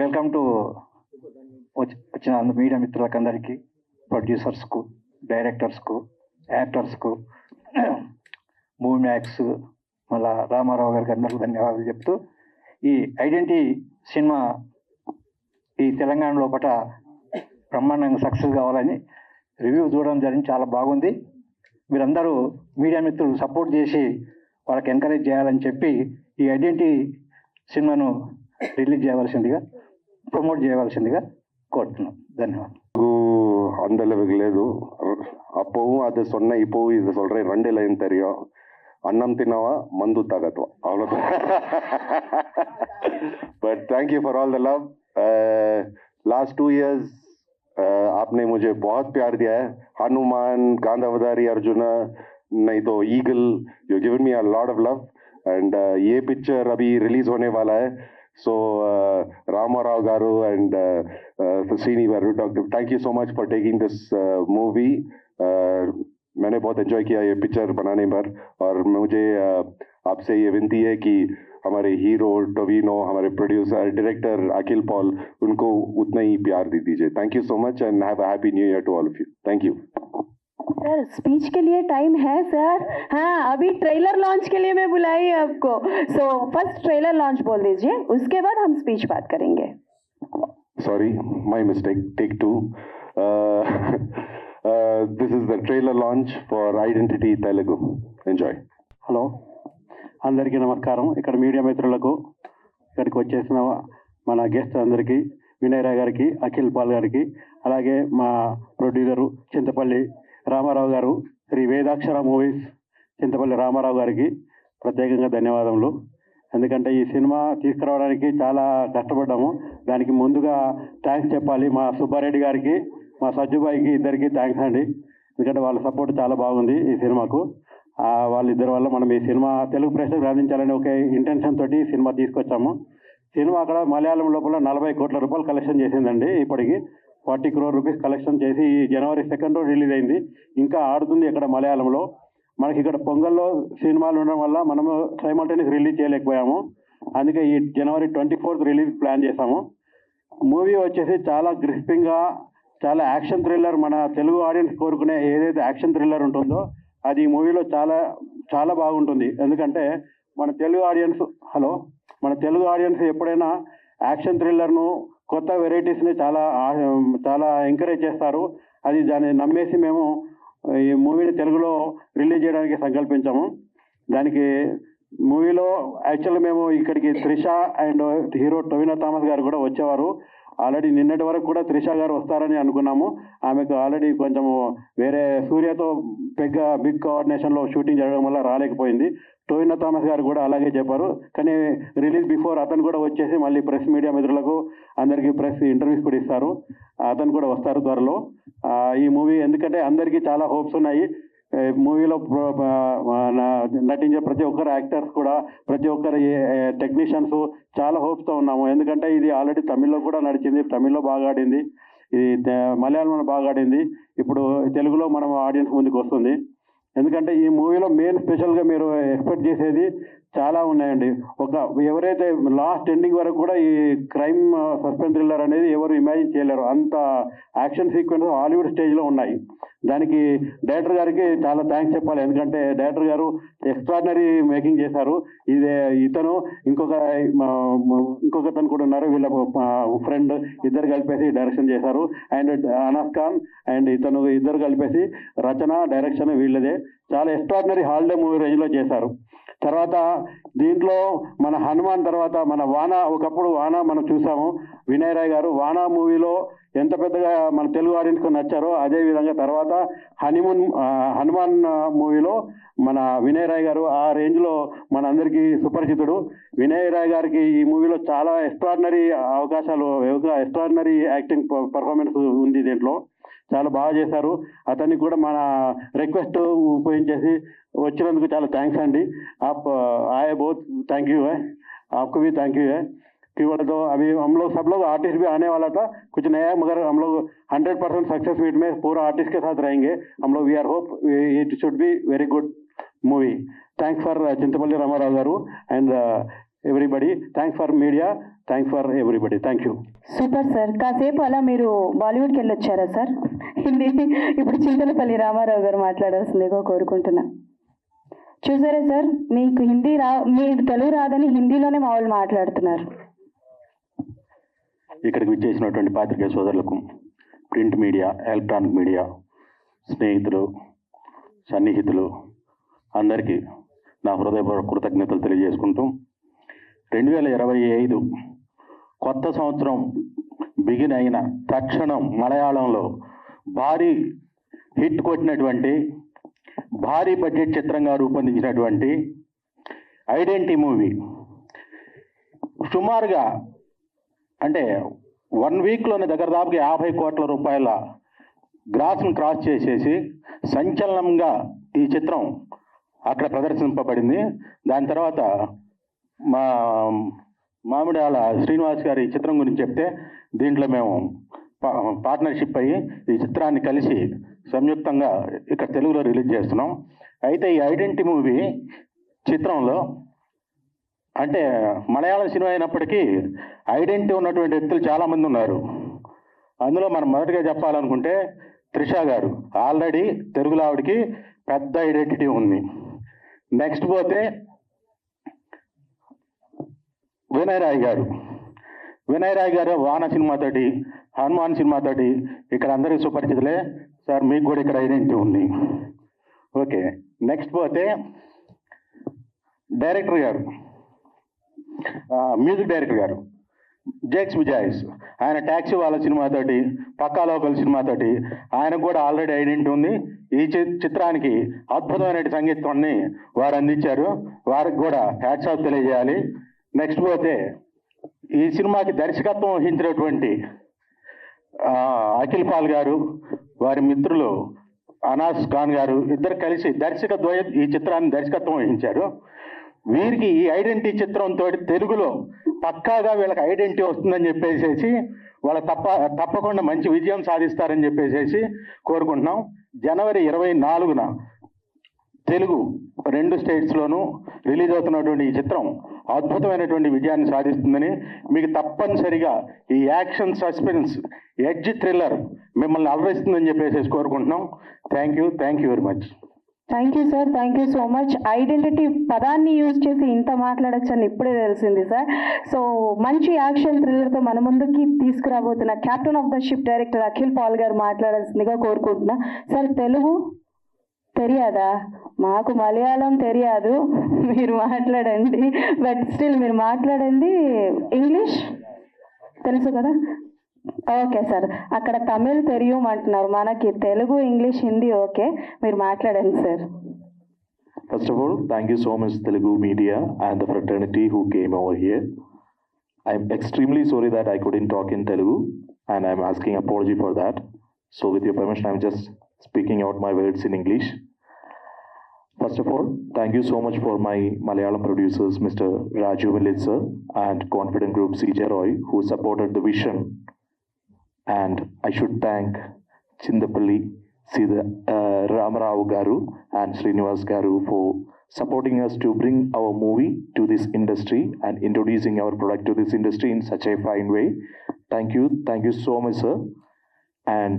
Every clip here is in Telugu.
వెల్కమ్ టు వచ్చిన మీడియా మిత్రులకందరికీ, ప్రొడ్యూసర్స్కు, డైరెక్టర్స్కు, యాక్టర్స్కు, మూవీ మ్యాక్స్, మళ్ళా రామారావు గారికి అందరికీ ధన్యవాదాలు చెప్తూ, ఈ ఐడెంటిటీ సినిమా ఈ తెలంగాణ లోపల బ్రహ్మాండంగా సక్సెస్ కావాలని రివ్యూ చూడడం జరిగింది. చాలా బాగుంది. మీరందరూ మీడియా మిత్రులు సపోర్ట్ చేసి వాళ్ళకి ఎంకరేజ్ చేయాలని చెప్పి ఈ ఐడెంటిటీ సినిమాను రిలీజ్ చేయవలసిందిగా, ప్రమోట్ చేయవలసిందిగా కోరుతున్నాం. ధన్యవాదాలు. அந்த அளவுக்கு లేదు. அப்பவும் அது சொன்னேன், இப்போவும் இது சொல்றேன். 2 லைன் தெரியும். அன்னம் தின்னவா மந்து தாகத்வா, அவ்வளோதான். But thank you for all the love. Last 2 years आपने मुझे बहुत प्यार दिया है. हनुमान, गांधावधारी, अर्जुना, नहीं तो eagle, you given me a lot of love. And ये पिक्चर अभी रिलीज होने वाला है. So Ramarao Garu and Srini Garu, thank you so much for taking this movie. मैंने बहुत एंजॉय किया ये पिक्चर बनाने पर, और मुझे आपसे ये विनती है कि हमारे हीरो टोविनो, हमारे प्रोड्यूसर डायरेक्टर अखिल पॉल, उनको उतना ही प्यार दे दीजिए. Thank you so much and have a happy new year to all of you. Thank you. Sir speech के लिए टाइम है सर? हाँ, अभी ट्रेलर लॉन्च के लिए मैं बुलाई आपको. सो फर्स्ट ट्रेलर लॉन्च बोल दीजिए, उसके बाद हम स्पीच बात करेंगे. Sorry, my mistake. Take 2. This is the trailer launch for Identity Telugu. Enjoy. Hello, అందరికీ నమస్కారం. ఇక్కడ మీడియా మిత్రులకు, ఇక్కడికి వచ్చేసిన మన గెస్ట్ అందరికీ, వినయ్ రాయ్ గారికి, అఖిల్ పాల్ గారికి, అలాగే మా ప్రొడ్యూసరు చింతపల్లి రామారావు గారు, శ్రీ వేదాక్షర మూవీస్ చింతపల్లి రామారావు గారికి ప్రత్యేకంగా ధన్యవాదములు. ఎందుకంటే ఈ సినిమా తీసుకురావడానికి చాలా కష్టపడ్డాము. దానికి ముందుగా థ్యాంక్స్ చెప్పాలి మా సుబ్బారెడ్డి గారికి, మా సజ్జుబాయికి, ఇద్దరికి థ్యాంక్స్ అండి. ఎందుకంటే వాళ్ళ సపోర్ట్ చాలా బాగుంది ఈ సినిమాకు. వాళ్ళిద్దరి వల్ల మనం ఈ సినిమా తెలుగు ప్రేక్షకులకు అందించాలని ఒక ఇంటెన్షన్ తోటి సినిమా తీసుకొచ్చాము. సినిమా అక్కడ మలయాళం లోపల 40 కోట్ల రూపాయలు కలెక్షన్ చేసిందండి. ఇప్పటికి 40 crore రూపీస్ కలెక్షన్ చేసి ఈ January 2nd రిలీజ్ అయింది. ఇంకా ఆడుతుంది ఇక్కడ మలయాళంలో. మనకి ఇక్కడ పొంగల్లో సినిమాలు ఉండడం వల్ల మనము సైమల్టేనియస్ రిలీజ్ చేయలేకపోయాము. అందుకే ఈ January 24th రిలీజ్ ప్లాన్ చేశాము. మూవీ వచ్చేసి చాలా గ్రిస్పింగ్గా, చాలా యాక్షన్ థ్రిల్లర్, మన తెలుగు ఆడియన్స్ కోరుకునే ఏదైతే యాక్షన్ థ్రిల్లర్ ఉంటుందో అది ఈ మూవీలో చాలా చాలా బాగుంటుంది. ఎందుకంటే మన తెలుగు ఆడియన్స్ ఎప్పుడైనా యాక్షన్ థ్రిల్లర్ను, కొత్త వెరైటీస్ని చాలా చాలా ఎంకరేజ్ చేస్తారు. అది దాన్ని నమ్మేసి మేము ఈ మూవీని తెలుగులో రిలీజ్ చేయడానికి సంకల్పించాము. దానికి మూవీలో యాక్చువల్గా మేము ఇక్కడికి Trisha and hero Tovino Thomas గారు కూడా వచ్చేవారు. ఆల్రెడీ నిన్నటి వరకు కూడా త్రిష గారు వస్తారని అనుకున్నాము. ఆమెకు ఆల్రెడీ కొంచెము వేరే సూర్యతో బిగ్ కోఆర్డినేషన్లో షూటింగ్ జరగడం వల్ల రాలేకపోయింది. టొవినో థామస్ గారు కూడా అలాగే చెప్పారు. కానీ రిలీజ్ బిఫోర్ అతను కూడా వచ్చేసి మళ్ళీ ప్రెస్ మీడియా మిత్రులకు అందరికీ ప్రెస్ ఇంటర్వ్యూస్ కూడా ఇస్తారు. అతను కూడా వస్తారు త్వరలో. ఈ మూవీ ఎందుకంటే అందరికీ చాలా హోప్స్ ఉన్నాయి. మూవీలో నటించే ప్రతి ఒక్కరు యాక్టర్స్ కూడా, ప్రతి ఒక్కరు టెక్నీషియన్స్ చాలా హోప్స్తో ఉన్నాము. ఎందుకంటే ఇది ఆల్రెడీ తమిళ్లో కూడా నడిచింది, తమిళ్లో బాగా ఆడింది, ఇది మలయాళంలో బాగా ఆడింది. ఇప్పుడు తెలుగులో మనం ఆడియన్స్ ముందుకు వస్తుంది. ఎందుకంటే ఈ మూవీలో మెయిన్ స్పెషల్గా మీరు ఎక్స్పెక్ట్ చేసేది చాలా ఉన్నాయండి. ఎవరైతే లాస్ట్ ఎండింగ్ వరకు కూడా ఈ క్రైమ్ సస్పెన్స్ థ్రిల్లర్ అనేది ఎవరు ఇమాజిన్ చేయలేరు. అంత యాక్షన్ సీక్వెన్స్ హాలీవుడ్ స్టేజ్లో ఉన్నాయి. దానికి డైరెక్టర్ గారికి చాలా థ్యాంక్స్ చెప్పాలి. ఎందుకంటే డైరెక్టర్ గారు ఎక్స్ట్రాడినరీ మేకింగ్ చేశారు. ఇతను ఇంకొకతను కూడా ఉన్నారు, వీళ్ళ ఫ్రెండ్, ఇద్దరు కలిపేసి డైరెక్షన్ చేశారు. అండ్ అనస్ ఖాన్ అండ్ ఇతను ఇద్దరు కలిపేసి రచన, డైరెక్షన్ వీళ్ళదే. చాలా ఎక్స్ట్రాడినరీ హాలిడే మూవీ రేంజ్లో చేశారు. తర్వాత దీంట్లో మన హనుమాన్ తర్వాత మన వానా, ఒకప్పుడు వానా మనం చూసాము. వినయ్ రాయ్ గారు వానా మూవీలో ఎంత పెద్దగా మన తెలుగు ఆడియన్స్కి నచ్చారో అదేవిధంగా తర్వాత హనుమాన్ మూవీలో మన వినయ్ రాయ్ గారు ఆ రేంజ్లో మన అందరికీ సుపరిచితుడు. వినయ్ రాయ్ గారికి ఈ మూవీలో చాలా ఎక్స్ట్రాడినరీ అవకాశాలు, ఎక్స్ట్రాడినరీ యాక్టింగ్ పర్ఫార్మెన్స్ ఉంది. దీంట్లో చాలా బాగా చేశారు. అతనికి కూడా మన రిక్వెస్ట్ ఉపయోగించేసి వచ్చినందుకు చాలా థ్యాంక్స్ అండి. आप आए बहुत थैंक यू है, आपको भी थैंक यू है. केवल तो अभी हम लोग सब लोग आर्टिस्ट भी आने वाला था कुछ नया, मगर हम लोग 100% सक्सेस मीट में पूरा आर्टिस्ट के साथ रहेंगे हम लोग. We are hope it should be very good movie. Thanks for Chintapalli Ramarao garu. And everybody. Thanks for media, thanks for everybody. Thank you. Super sir. కాసేపు అలా మీరు బాలీవుడ్కి వెళ్ళొచ్చారా సార్? హిందీ ఇప్పుడు చింతలపల్లి రామారావు గారు మాట్లాడాల్సిందిగా కోరుకుంటున్నా. చూసారా సార్, మీకు హిందీ మీరు తెలుగు రాదని హిందీలోనే మా వాళ్ళు మాట్లాడుతున్నారు. ఇక్కడికి విచ్చేసినటువంటి పాత్రికేయ సోదరులకు, ప్రింట్ మీడియా, ఎలక్ట్రానిక్ మీడియా, స్నేహితులు, సన్నిహితులు అందరికీ నా హృదయపూర్వక కృతజ్ఞతలు తెలియజేసుకుంటూ 2025 కొత్త సంవత్సరం బిగిన్ అయిన తక్షణం మలయాళంలో భారీ హిట్ కొట్టినటువంటి భారీ బడ్జెట్ చిత్రంగా రూపొందించినటువంటి ఐడెంటిటీ మూవీ సుమారుగా అంటే 1 వీక్లోనే దాదాపుగా 50 కోట్ల రూపాయల గ్రాస్ను క్రాస్ చేసేసి సంచలనంగా ఈ చిత్రం అక్కడ ప్రదర్శింపబడింది. దాని తర్వాత మా మామిడాల శ్రీనివాస్ గారు ఈ చిత్రం గురించి చెప్తే దీంట్లో మేము పార్ట్నర్షిప్ అయ్యి ఈ చిత్రాన్ని కలిసి సంయుక్తంగా ఇక్కడ తెలుగులో రిలీజ్ చేస్తున్నాం. అయితే ఈ ఐడెంటిటీ మూవీ చిత్రంలో అంటే మలయాళం సినిమా అయినప్పటికీ ఐడెంటిటీ ఉన్నటువంటి వ్యక్తులు చాలామంది ఉన్నారు. అందులో మనం మొదటిగా చెప్పాలనుకుంటే త్రిష గారు ఆల్రెడీ తెలుగులో ఆవిడకి పెద్ద ఐడెంటిటీ ఉంది. నెక్స్ట్ పోతే వినయ్ రాయ్ గారు వాన సినిమాతోటి, హనుమాన్ సినిమాతోటి ఇక్కడ అందరికీ సుపరిచితులే సార్. మీకు కూడా ఇక్కడ ఐడెంటిటీ ఉంది. ఓకే, నెక్స్ట్ పోతే డైరెక్టర్ గారు, మ్యూజిక్ డైరెక్టర్ గారు జేక్స్ విజాయిస్, ఆయన ట్యాక్సీ వాళ్ళ సినిమాతోటి, పక్కా లోకల్ సినిమాతోటి ఆయనకు కూడా ఆల్రెడీ ఐడెంటిటీ ఉంది. ఈ చిత్రానికి అద్భుతమైన సంగీతాన్ని వారు అందించారు. వారికి కూడా హ్యాట్స్ ఆఫ్ తెలియజేయాలి. నెక్స్ట్ పోతే ఈ సినిమాకి దర్శకత్వం వహించినటువంటి అఖిల్ పాల్ గారు, వారి మిత్రులు అనాస్ ఖాన్ గారు ఇద్దరు కలిసి దర్శకద్వయం ఈ చిత్రాన్ని దర్శకత్వం వహించారు. వీరికి ఈ ఐడెంటిటీ చిత్రంతో తెలుగులో పక్కాగా వీళ్ళకి ఐడెంటిటీ వస్తుందని చెప్పేసి వాళ్ళ తప్పకుండా మంచి విజయం సాధిస్తారని చెప్పేసి కోరుకుంటున్నాం. జనవరి 24న తెలుగు 2 స్టేట్స్లోనూ రిలీజ్ అవుతున్నటువంటి ఈ చిత్రం అద్భుతమైనటువంటి విజయాన్ని సాధిస్తుందని, మీకు తప్పనిసరిగా ఈ యాక్షన్, సస్పెన్స్, ఎడ్జ్, థ్రిల్లర్ మిమ్మల్ని అలరిస్తుందని చెప్పేసి కోరుకుంటున్నాం. Thank you very much. Thank you sir, thank you so much. Identity పదాన్ని యూజ్ చేసి ఇంత మాట్లాడచ్చని ఇప్పుడే తెలిసింది సార్. సో మంచి యాక్షన్ థ్రిల్లర్తో మన ముందుకి తీసుకురాబోతున్న captain of the ship director Akhil Paul garu మాట్లాడాల్సిందిగా కోరుకుంటున్నా. సార్, తెలుగు తెలియదా? మాకు మలయాళం తెలియదు, మీరు మాట్లాడండి. బట్ స్టిల్ మీరు మాట్లాడండి ఇంగ్లీష్ తెలుసు కదా? ఓకే సార్, అక్కడ తమిళ్ తెలియం అంటున్నారు, మనకి తెలుగు, ఇంగ్లీష్, హిందీ ఓకే, మీరు మాట్లాడండి sir. First of all, thank you so much Telugu media and the fraternity who came over here. I'm extremely sorry that I couldn't talk in Telugu and I'm asking apology for that. So with your permission, I'm just speaking out my words in English. First of all, thank you so much for my Malayalam producers, Mr. Raju Vellit sir and Confident Group CJ Roy, who supported the vision. And I should thank Chindapalli, Ramarao Garu and Srinivas Garu for supporting us to bring our movie to this industry and introducing our product to this industry in such a fine way. Thank you so much sir. And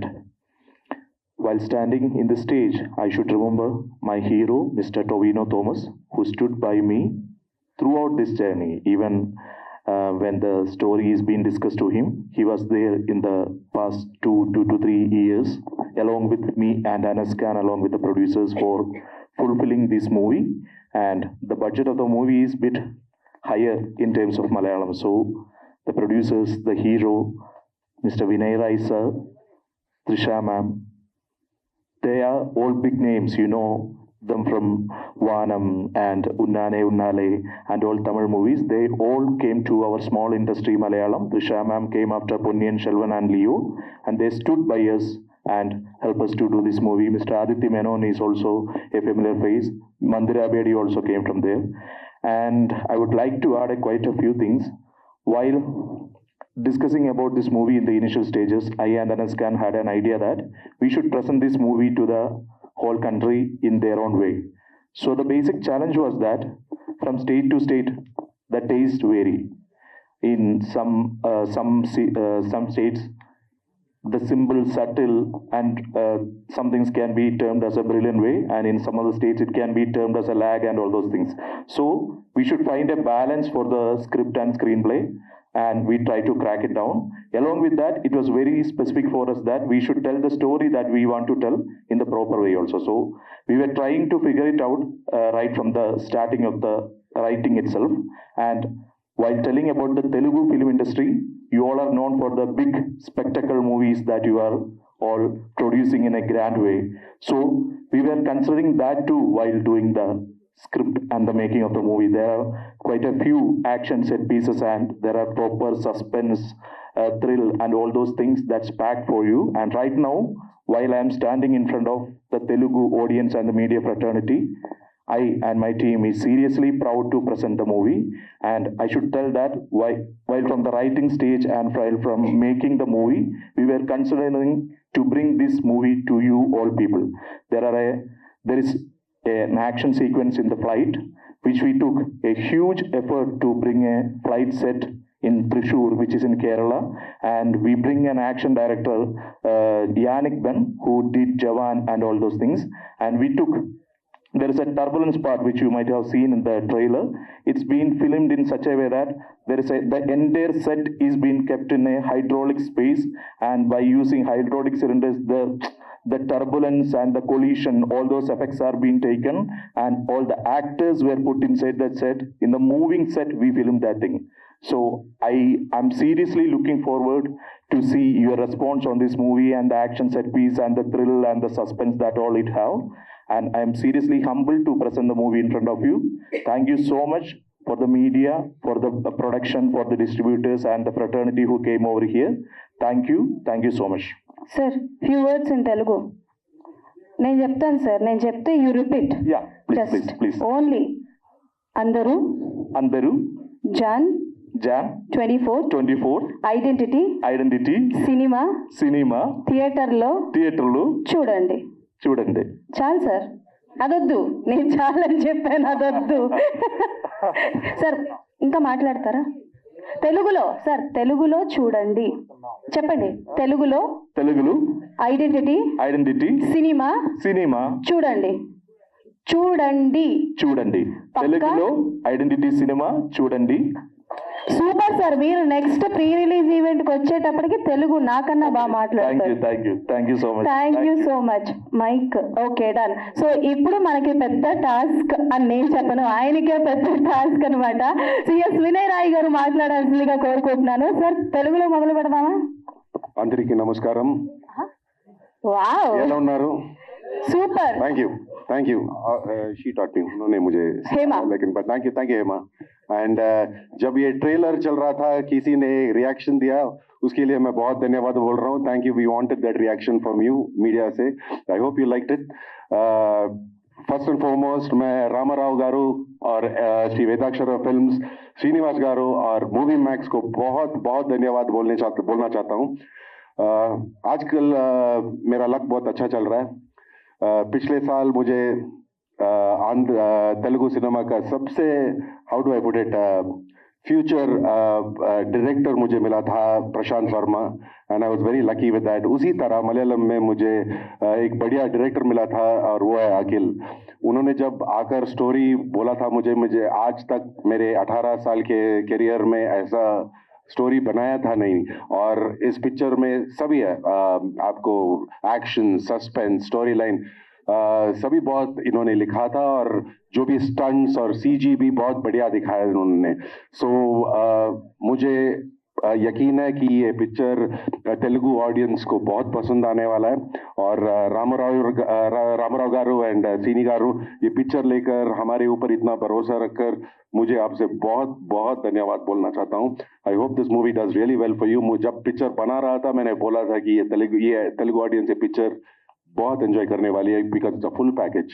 while standing in the stage, I should remember my hero, Mr. Tovino Thomas, who stood by me throughout this journey. Even when the story is being discussed to him, he was there in the past 2 to 3 years, along with me and Anas Khan, along with the producers, for fulfilling this movie. And the budget of the movie is bit higher in terms of Malayalam. So the producers, the hero, Mr. Vinay Rai sir, Trisha ma'am, they are all big names, you know them from Vanam and Unnane Unnale and all Tamil movies. They all came to our small industry Malayalam. Trisha ma'am came after Ponniyin Selvan and Leo, and they stood by us and helped us to do this movie. Mr. Aditya Menon is also a familiar face. Mandira Bedi also came from there. And I would like to add quite a few things. While discussing about this movie in the initial stages, I and Anas Khan had an idea that we should present this movie to the whole country in their own way. So the basic challenge was that from state to state, the taste vary. In some states, the simple, subtle, and some things can be termed as a brilliant way, and in some other states it can be termed as a lag and all those things. So we should find a balance for the script and screenplay, and we try to crack it down. Along with that, it was very specific for us that we should tell the story that we want to tell in the proper way also. So we were trying to figure it out right from the starting of the writing itself. And while telling about the Telugu film industry, you all are known for the big spectacle movies that you are all producing in a grand way. So we were considering that too while doing the script and the making of the movie. There are quite a few action set pieces, and there are proper suspense, thrill, and all those things that's packed for you. And right now, while I am standing in front of the Telugu audience and the media fraternity, I and my team is seriously proud to present the movie. And I should tell that while from the writing stage and while from making the movie, we were considering to bring this movie to you all people. There is an action sequence in the flight, which we took a huge effort to bring a flight set in Thrissur, which is in Kerala, and we bring an action director, Yannick Ben, who did Jawan and all those things, and there is a turbulence part which you might have seen in the trailer. It's been filmed in such a way that the entire set is being kept in a hydraulic space, and by using hydraulic cylinders, the turbulence and the collision, all those effects are being taken, and all the actors were put inside that set. In the moving set, we filmed that thing. So I am seriously looking forward to see your response on this movie and the action set piece and the thrill and the suspense that all it have. And I am seriously humbled to present the movie in front of you. Thank you so much for the media, for the production, for the distributors and the fraternity who came over here. Thank you so much. Sir, few words in Telugu. నేను చెప్తాను సార్, నేను చెప్తే you repeat. Yeah, please. Only అందరూ జాన్ 24 ఐడెంటిటీ సినిమా థియేటర్లో చూడండి. చాలు సార్, అదొద్దు, నేను చాలని చెప్పాను, అదొద్దు. సార్ ఇంకా మాట్లాడతారా? తెలుగులో చూడండి, చెప్పండి. తెలుగులో ఐడెంటిటీ సినిమా చూడండి. తెలుగులో ఐడెంటిటీ సినిమా చూడండి. సూపర్ సార్, మీరు నెక్స్ట్ ప్రీ రిలీజ్ ఈవెంట్ కి వచ్చేటప్పటికి తెలుగు నాకన్నా బాగా మాట్లాడతారు. Thank you so much. Mike okay, done. So ఇప్పుడు మనకి పెద్ద టాస్క్ అని నేను చెప్పను, ఆయనకే పెద్ద టాస్క్ అనమాట. సిఎస్ వినయ్ రాయ్ గారు మాట్లాడాల్సిందిగా కోరుకుంటున్నాను. సార్ తెలుగులో మొదలు పెడదామా? అందరికీ నమస్కారం. వావ్, ఎలా ఉన్నారు? Super. Thank you she taught me, उन्होंने मुझे हेमा, लेकिन थैंक यू हेमा. एंड जब ये ट्रेलर चल रहा था, किसी ने रिएक्शन दिया, उसके लिए मैं बहुत धन्यवाद बोल रहा हूँ. Thank you, we wanted that reaction from you media से. I hope you liked it. First and foremost मैं रामाराव गारू और श्री वेदाक्षर फिल्म्स, श्रीनिवास गारू और मूवी मैक्स को बहुत बहुत धन्यवाद बोलना चाहता हूँ. आजकल मेरा लक बहुत अच्छा चल रहा है. पिछले साल मुझे तेलुगु सिनेमा का सबसे, how do I put it, future director मुझे मिला था, Prashant Varma, and I was very lucky with that. उसी तरह मलयालम में मुझे एक बढ़िया डायरेक्टर मिला था, और वो है अखिल. उन्होंने जब आकर स्टोरी बोला था मुझे आज तक मेरे 18 साल के करियर में ऐसा स्टोरी बनाया था नहीं. और इस पिक्चर में सभी है, आपको एक्शन, सस्पेंस, स्टोरी लाइन सभी बहुत इन्होंने लिखा था, और जो भी स्टंट्स और सीजी भी बहुत बढ़िया दिखाया उन्होंने. सो मुझे यकीन है कि ये पिक्चर तेलुगु ऑडियंस को बहुत पसंद आने वाला है. और रामाराव गारू एंड सीनी गारू ये पिक्चर लेकर हमारे ऊपर इतना भरोसा रखकर मुझे आपसे बहुत बहुत धन्यवाद बोलना चाहता हूँ. I hope this movie does really well for you. जब पिक्चर बना रहा था, मैंने बोला था कि ये तेलुगु ऑडियंस ये पिक्चर बहुत एंजॉय करने वाली है, because it's a full package.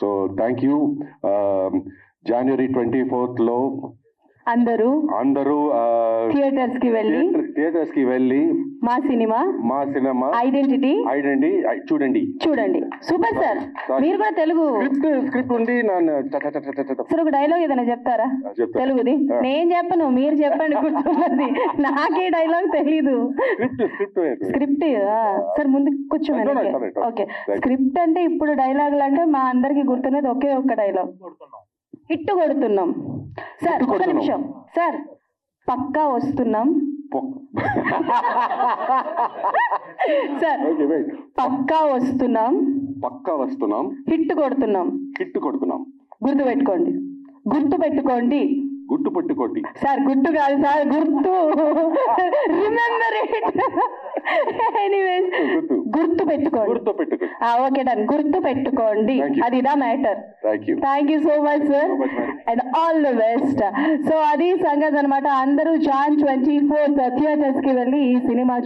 So thank you. January 24th లో అందరూ అందరూ థియేటర్స్ కి వెళ్ళి థియేటర్స్ కి వెళ్ళి మా సినిమా ఐడెంటిటీ చూడండి. Super sir. మీరు కూడా తెలుగు స్క్రిప్ట్ ఉంది సార్, ఒక డైలాగ్ ఏదైనా చెప్తారా చెప్తా. తెలుగుది? నేను చెప్పను, మీరు చెప్పండి. గుర్తున్నది నాకే డైలాగ్ తెలీదు. స్క్రిప్ట్ సార్, ముందు కూర్చోండి. ఓకే, స్క్రిప్ట్ అంటే ఇప్పుడు డైలాగులు అంటే మా అందరికి గుర్తున్నది ఒకే ఒక్క డైలాగ్, హిట్ కొడుతున్నాం. సార్ ఒక నిమిషం సార్, పక్కా వస్తున్నాం సార్, పక్కా వస్తున్నాం, హిట్ కొడుతున్నాం. గుర్తుపెట్టుకోండి సార్, గుర్తు కాదు సార్, గుర్తు. Remember it. ఎనీవేస్, గుర్తుపెట్టుకోండి. ఓకే డన్, గుర్తుపెట్టుకోండి. అది the matter. Thank you so much sir, and all the best. So అది సంగతి అనమాట. అందరూ Jan 24th థియేటర్స్ కి వెళ్ళి ఈ సినిమా